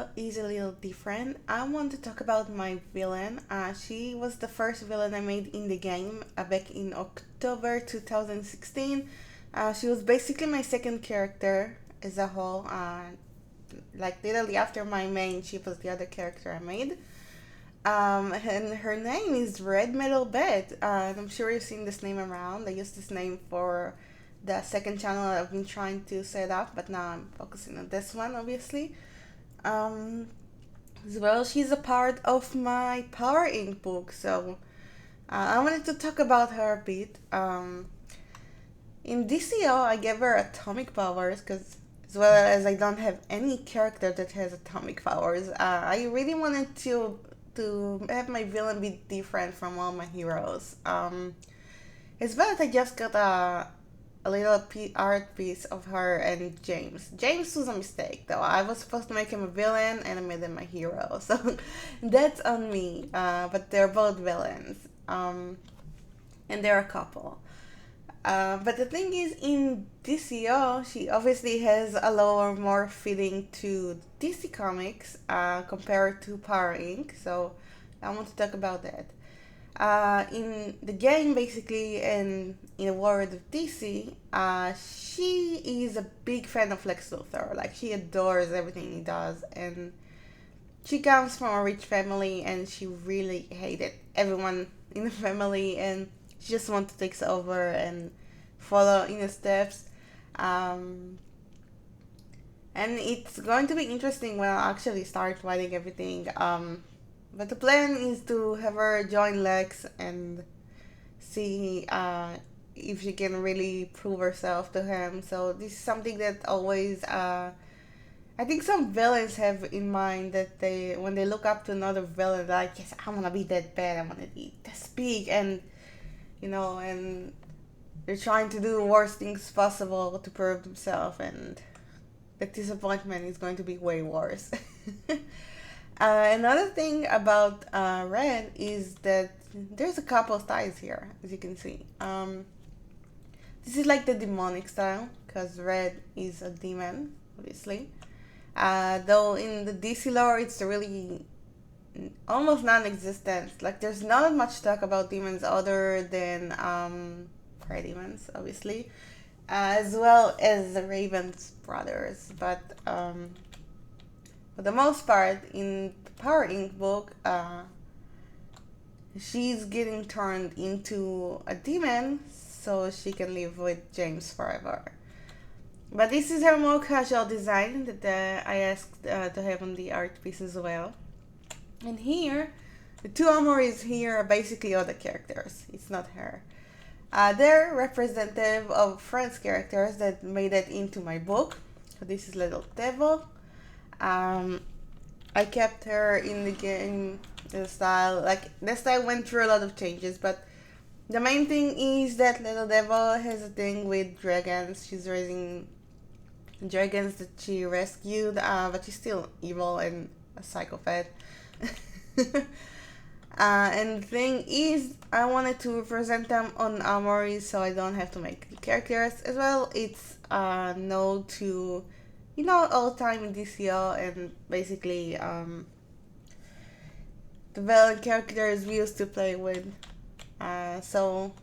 video is a little different. I want to talk about my villain. She was the first villain I made in the game back in October 2016. She was basically my second character as a whole. Like literally after my main, she was the other character I made. And her name is RedMetalBat. And I'm sure you've seen this name around. I used this name for the second channel I've been trying to set up, but now I'm focusing on this one, obviously. As well, she's a part of my Power Inc. book, so I wanted to talk about her a bit. In DCO, I gave her atomic powers because, as well as I don't have any character that has atomic powers, I really wanted to have my villain be different from all my heroes. As well as I just got a little art piece of her and James. James was a mistake, though. I was supposed to make him a villain, and I made him my hero. So that's on me. But they're both villains, and they're a couple. But the thing is, in DCO, she obviously has a lower, more fitting to DC Comics compared to Power Inc. So I want to talk about that. In the game, basically, and in the world of DC, she is a big fan of Lex Luthor. Like, she adores everything he does, and she comes from a rich family, and she really hated everyone in the family, and she just wants to take over and follow in his steps. And it's going to be interesting when I actually start writing everything. But the plan is to have her join Lex and see if she can really prove herself to him. So this is something that always, I think some villains have in mind that when they look up to another villain, they're like, yes, I want to be that bad, I want to be this big, and, and they're trying to do the worst things possible to prove themselves, and the disappointment is going to be way worse. Another thing about Red is that there's a couple styles here, as you can see. This is like the demonic style, because Red is a demon, obviously. Though in the DC lore, it's really almost non-existent. Like, there's not much talk about demons other than parademons, obviously, as well as the Raven's brothers. But for the most part, in the Power Inc. book, she's getting turned into a demon so she can live with James forever. But this is her more casual design that I asked to have on the art piece as well. And here, the two armories here are basically other characters. It's not her. They're representative of Friends characters that made it into my book. So this is Little Devil. I kept her in the game, the style. Like, the style went through a lot of changes, but the main thing is that Little Devil has a thing with dragons. She's raising dragons that she rescued, but she's still evil and a psychopath. And the thing is, I wanted to represent them on armory so I don't have to make the characters as well. It's a node to, old time in DCO, and basically the villain characters we used to play with. So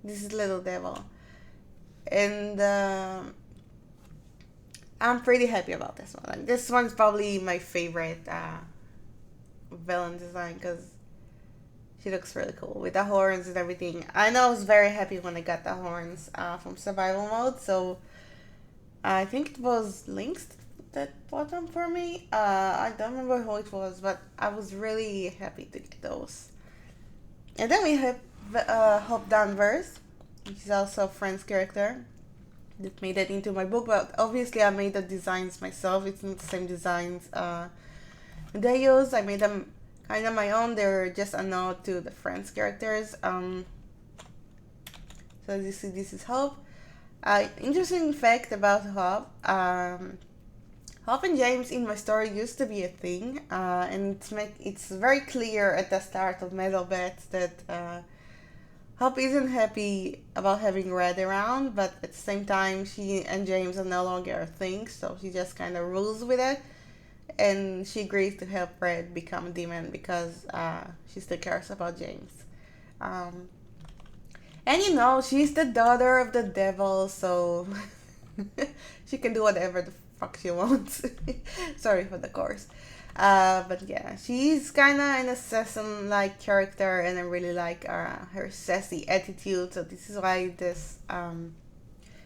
this is Little Devil, and I'm pretty happy about this one. Like, this one's probably my favorite villain design because she looks really cool with the horns and everything. I know I was very happy when I got the horns from survival mode, so I think it was Lynx that bought them for me. I don't remember who it was, but I was really happy to get those. And then we have Hope Danvers, which is also a Friends character that made it into my book, but obviously I made the designs myself. It's not the same designs they use. I made them kind of my own. They're just a nod to the Friends characters. So as you see, this is Hope. Interesting fact about Hope. Hope and James in my story used to be a thing, and it's very clear at the start of MetalBat that Hope isn't happy about having Red around, but at the same time, she and James are no longer a thing, so she just kind of rules with it. and she agrees to help Red become a demon because she still cares about James. Um, and you know, she's the daughter of the devil, so she can do whatever the fuck she wants. Sorry for the course. But yeah, she's kind of an assassin-like character, and I really like her sassy attitude. So this is why this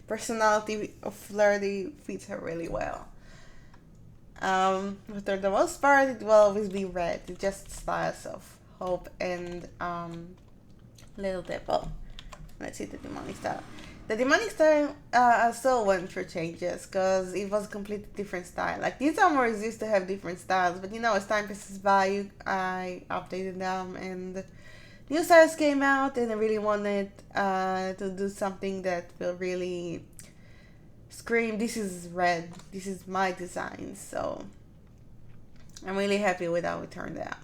personality of flirty fits her really well. But for the most part, it will always be Red. It just styles of Hope and Little Devil. Let's see the demonic style. The demonic style also went through changes because it was a completely different style. Like these armors used to have different styles, but you know, as time passes by, I updated them and new styles came out, and I really wanted to do something that will really scream, this is Red, this is my design. So I'm really happy with how it turned out.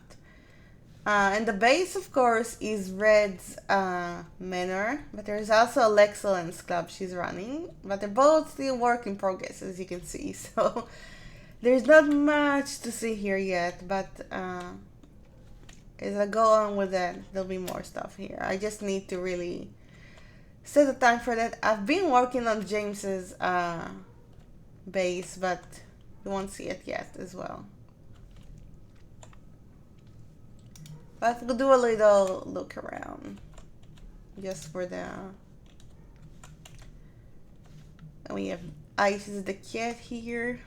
And the base, of course, is Red's manor, but there's also a Lexcellence Club she's running, but they're both still work in progress, as you can see. So there's not much to see here yet, but as I go on with that, there'll be more stuff here. I just need to really set the time for that. I've been working on James's base, but you won't see it yet as well. But we'll do a little look around just for the. And we have Isis the cat here,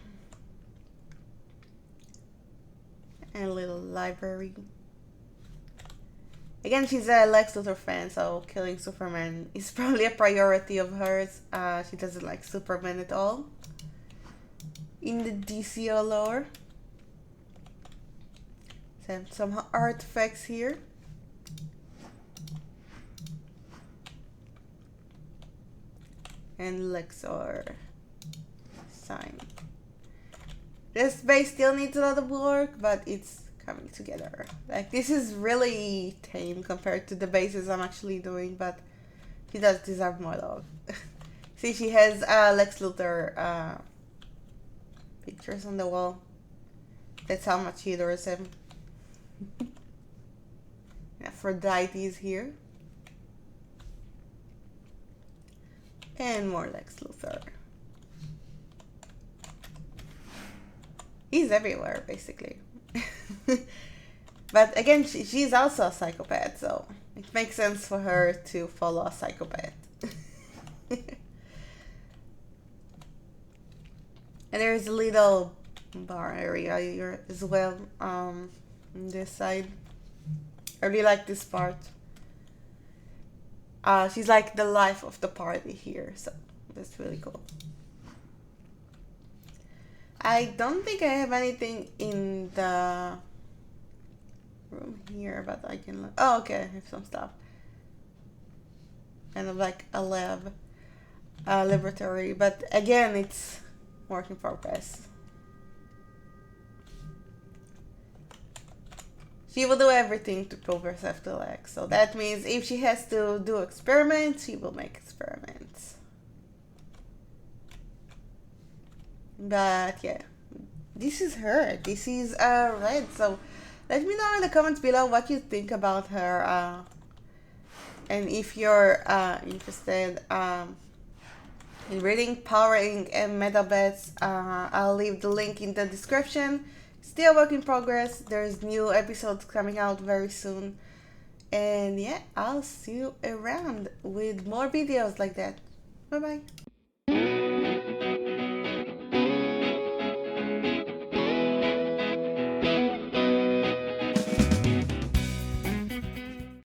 and a little library. Again, she's a Lex Luthor fan, so killing Superman is probably a priority of hers. She doesn't like Superman at all in the DCUO lore. Some artifacts here. And Lexor sign. This base still needs a lot of work, but it's coming together. Like, this is really tame compared to the bases I'm actually doing, but she does deserve more love. See, she has Lex Luthor pictures on the wall. That's how much he adores him. Aphrodite is here. And more Lex Luthor. He's everywhere, basically. But again, she's also a psychopath, so it makes sense for her to follow a psychopath. And there's a little bar area here as well, on this side. I really like this part. She's like the life of the party here, so that's really cool. I don't think I have anything in the room here, but I can look. Oh, okay, I have some stuff. Kind of like a lab, laboratory, but again, it's work in progress. She will do everything to prove herself to Lex. So that means if she has to do experiments, she will make experiments. But yeah, this is her. This is Red. So let me know in the comments below what you think about her. And if you're interested in reading Powering and MetalBats, I'll leave the link in the description. Still work in progress. There's new episodes coming out very soon. And yeah, I'll see you around with more videos like that. Bye bye.